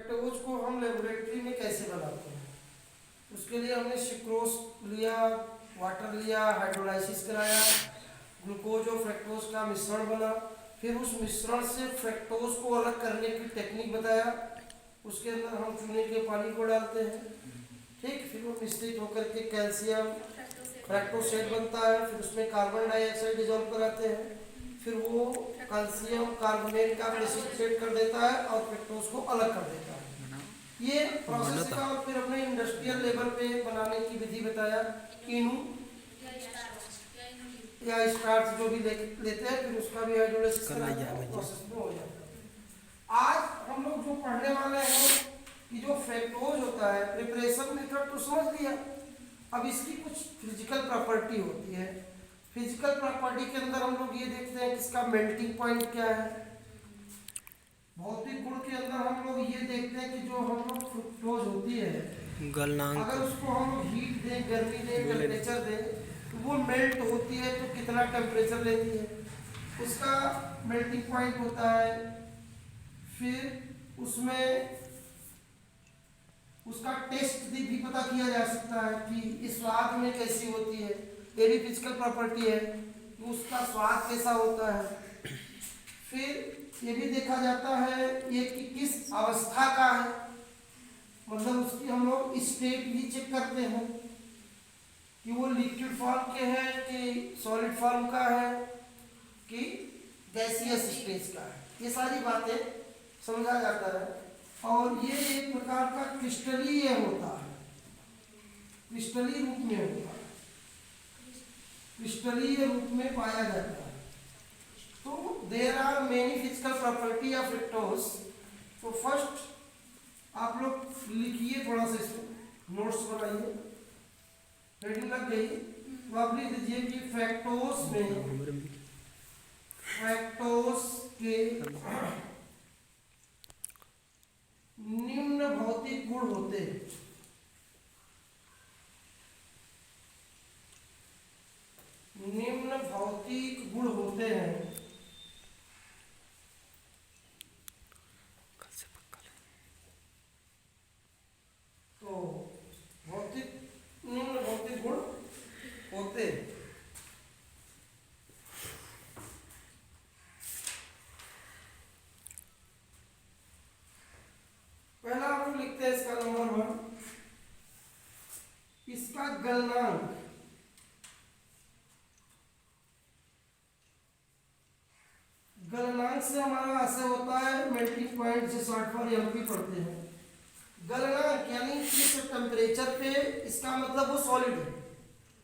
Fructose को हम laboratory में कैसे बनाते हैं। उसके लिए हमने सुक्रोज लिया, वाटर लिया, हाइड्रोलाइसिस कराया, ग्लूकोज और फ्रक्टोज का मिश्रण बना, फिर उस मिश्रण से फ्रक्टोज को अलग करने की टेक्निक बताया। उसके अंदर हम चूने के पानी को डालते हैं, ठीक, फिर वो मिश्रित होकर के कैल्शियम फ्रैक्टोसेट बनता है, फिर उसमें कार्बन डाइऑक्साइड डिजोल्व कराते हैं, फिर वो कैल्शियम कार्बोनेट का प्रेसिपिटेट कर देता है और फ्रक्टोज को अलग कर देता है। ये प्रोसेस का और फिर अपने इंडस्ट्रियल लेवल पे बनाने की विधि बताया, कीनू या स्टार्च जो भी लेते हैं, फिर उसका भी हाइड्रोलाइसिस प्रोसेस में हो जाता है। आज हम लोग जो पढ़ने वाले हैं कि जो फ्रक्टोज होता है, प्रिपरेशन मेथड तो समझ लिया, अब इसकी कुछ फिजिकल प्रॉपर्टी होती है। फिजिकल प्रॉपर्टी के अंदर हम लोग ये देखते हैं कि इसका मेल्टिंग पॉइंट क्या है। भौतिक गुण के अंदर हम लोग ये देखते हैं कि जो हम लोग फ्रुक्टोज होती है गलनांक, अगर उसको हम लोग हीट दें, गर्मी दें, टेम्परेचर दें तो वो मेल्ट होती है तो कितना टेम्परेचर लेती है, उसका मेल्टिंग पॉइंट होता है। फिर उसमें उसका टेस्ट भी पता किया जा सकता है कि इस स्वाद में कैसी होती है, ये भी फिजिकल प्रॉपर्टी है, उसका स्वाद कैसा होता है। फिर ये भी देखा जाता है ये कि किस अवस्था का है, मतलब उसकी हम लोग स्टेट भी चेक करते हैं कि वो लिक्विड फॉर्म के है कि सॉलिड फॉर्म का है कि गैसियस स्टेज का है, ये सारी बातें समझा जाता है। और ये एक प्रकार का क्रिस्टलीय होता है, क्रिस्टलीय रूप में होता है, क्रिस्टलीय रूप में पाया जाता है। तो there are many physical property of fructose. तो फर्स्ट आप लोग लिखिए, थोड़ा सा इसको नोट्स बनाइए, हेडिंग लग गई तो आप लिख दीजिए कि फ्रक्टोज में, फ्रक्टोज के निम्न भौतिक गुण होते हैं। निम्न भौतिक गुण होते हैं। तो निम्न भौतिक गुण होते हैं। पहला हम लिखते हैं इसका नंबर 1, इसका गलनांक। गलनांक से हमारा ऐसे होता है मेल्टिंग पॉइंट से शॉर्ट फॉर एमपी पढ़ते हैं। गलनांक यानी किस टेम्परेचर पे, इसका मतलब वो सॉलिड है।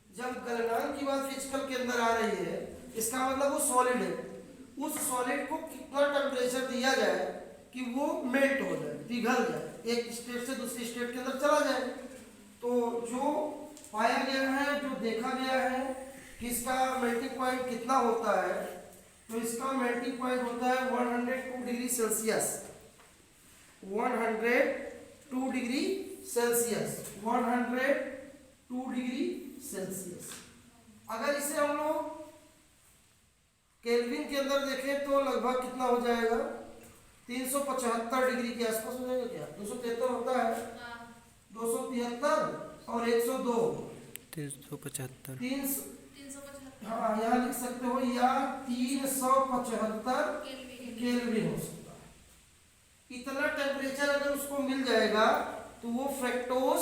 जब गलनांक की बात फिजिकल के अंदर आ रही है, इसका मतलब वो सॉलिड है। उस सॉलिड को कितना टेम्परेचर दिया जाए कि वो मेल्ट हो जाए, पिघल जाए, एक स्टेट से दूसरी स्टेट के अंदर चला जाए। तो जो पाया गया है, जो देखा गया है कि इसका मेल्टिंग पॉइंट कितना होता है, तो इसका मेल्टिंग पॉइंट होता है 102 degree Celsius. 102 degree Celsius, 102 degree Celsius. अगर इसे हम लोग केल्विन के अंदर देखें तो लगभग कितना हो जाएगा, 375 डिग्री के आसपास हो जाएगा। क्या 273 होता है? 273 और 102, 375। हाँ, यहाँ लिख सकते हो, या 375 केल्विन हो सकता है। इतना टेम्परेचर अगर उसको मिल जाएगा तो वो फ्रक्टोज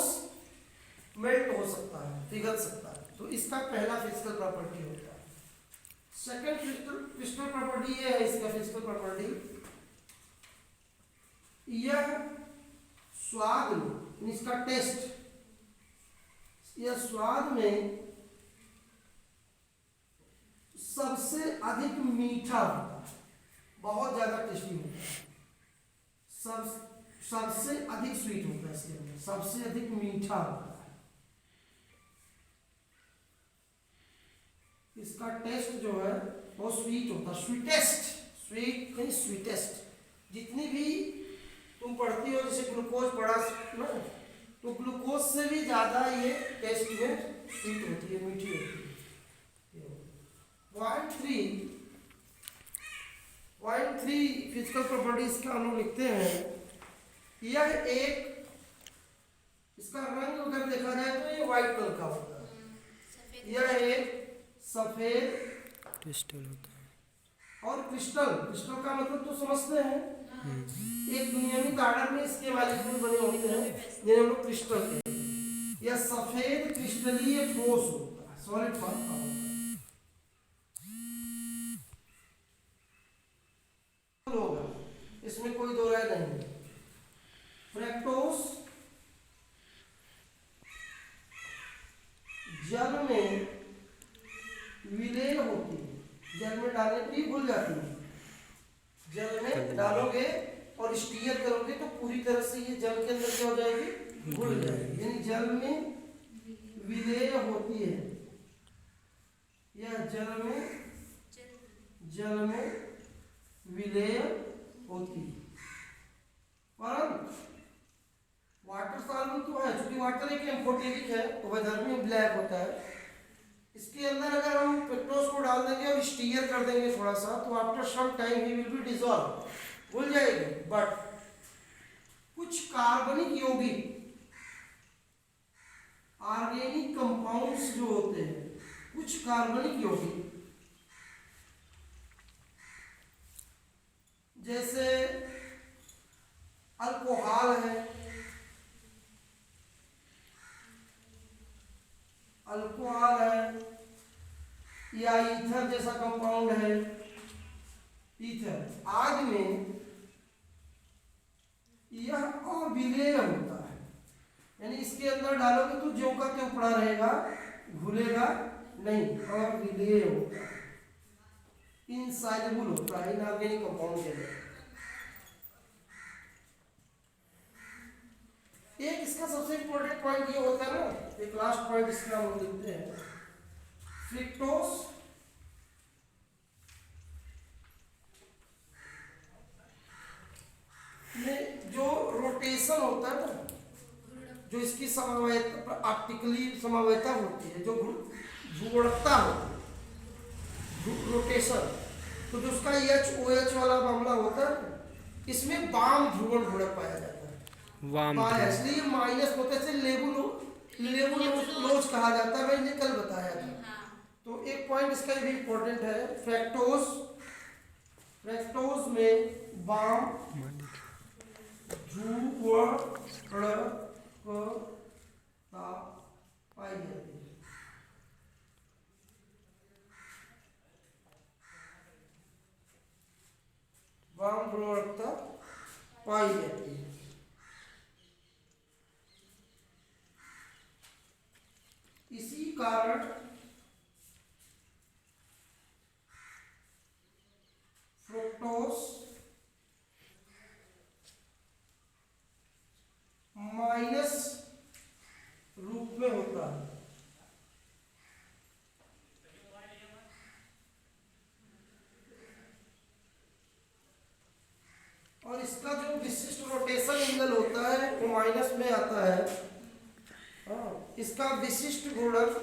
मेल्ट हो सकता है, पिघल सकता है। तो इसका पहला फिजिकल प्रॉपर्टी होता है। सेकंड फिजिकल प्रॉपर्टी ये है, इसका फिजिकल प्रॉपर्टी, यह स्वाद में, इसका टेस्ट, यह स्वाद में सबसे अधिक मीठा होता है, बहुत ज्यादा टेस्टी होता है। सबसे अधिक स्वीट होता है, इसके अंदर सबसे अधिक मीठा होता है। इसका टेस्ट जो है वो स्वीट होता है, स्वीटेस्ट, स्वीट नहीं स्वीटेस्ट। जितनी भी तुम पढ़ती हो, जैसे ग्लूकोज पढ़ा ना, तो ग्लूकोज से भी ज्यादा ये टेस्ट में स्वीट होती है, मीठी होती है। पॉइंट थ्री फिजिकल प्रॉपर्टीज का हम लोग लिखते हैं यह एक, इसका रंग अगर देखा जाए तो ये व्हाइट कलर का होता है। यह एक सफेद क्रिस्टल होता है। और क्रिस्टल, क्रिस्टल का मतलब तो समझते हैं, एक नियमित आर्डर में इसके मॉलिक्यूल बने होते हैं जिन्हें हम लोग क्रिस्टल कहते हैं। यह सफेद क्रिस्टलीय ठोस होता है, सॉलिड फॉर्म का होता है। इसमें कोई दो राय नहीं। फ्रैक्टोस जल में विलेय होती है, जल में डालने पर ही घुल जाती है। जल में डालोगे और स्टीयर करोगे तो पूरी तरह से ये जल के अंदर क्या हो जाएगी, घुल जाएगी, यानी जल में विलेय होती है। यह जल में विलेय होती है। परंतु वाटर सॉल्यूबल तो है, चूंकि वाटर एक एम्फोटेरिक है तो वह धर्मी ब्लैक होता है। इसके अंदर अगर हम फ्रक्टोज को डाल देंगे और स्टीयर कर देंगे थोड़ा सा, तो आफ्टर सम टाइम ही विल बी डिसॉल्व, घुल जाएगी। बट कुछ कार्बनिक यौगिक ऑर्गेनिक कंपाउंड्स जो होते हैं, कुछ कार्बनिक यौगिक जैसे अल्कोहल है, अल्कोहल है, या ईथर जैसा कंपाउंड है, ईथर आदि में यह अविलेय होता है, यानी इसके अंदर डालोगे तो ज्यों का त्यों पड़ा रहेगा, घुलेगा नहीं, अविलेय होता है, इनसॉल्युबल होता है इनऑर्गेनिक कंपाउंड के अंदर। एक इसका सबसे इंपॉर्टेंट पॉइंट ये होता है ना, एक लास्ट पॉइंट इसका हम देखते हैं। फ्रक्टोज में जो रोटेशन होता है ना, जो इसकी समवायता ऑप्टिकली समवायता होती है, जो ध्रुवणता होती है, रोटेशन, तो जो उसका OH वाला मामला होता है, इसमें वाम ध्रुवण घूर्णक पाया जाता है। इसलिए माइनस होते से लेबुलोज कहा जाता है, मैंने कल बताया था। तो एक पॉइंट इसका भी इंपॉर्टेंट है, फ्रक्टोज में वाम ध्रुवणता पाई जाती है। वाम ध्रुवणता पाई जाती है। इसी कारण फ्रक्टोज माइनस रूप में होता है। और इसका जो विशिष्ट रोटेशन एंगल होता है वो माइनस में आता है। इसका विशिष्ट गुणक,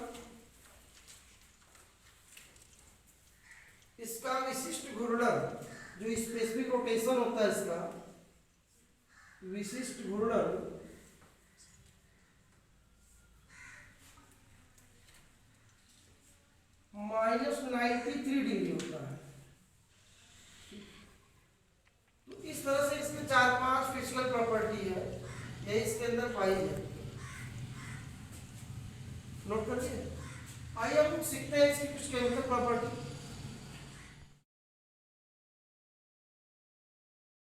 इसका विशिष्ट घूर्णन जो स्पेसिफिक रोटेशन होता है, इसका विशिष्ट घूर्णन -93 डिग्री होता है। तो इस तरह से इसमें 4-5 फिजिकल प्रॉपर्टी है, यही इसके अंदर पाई जाती है। नोट करिए। आइए हम सीखते हैं इसकी कुछ केमिकल प्रॉपर्टी।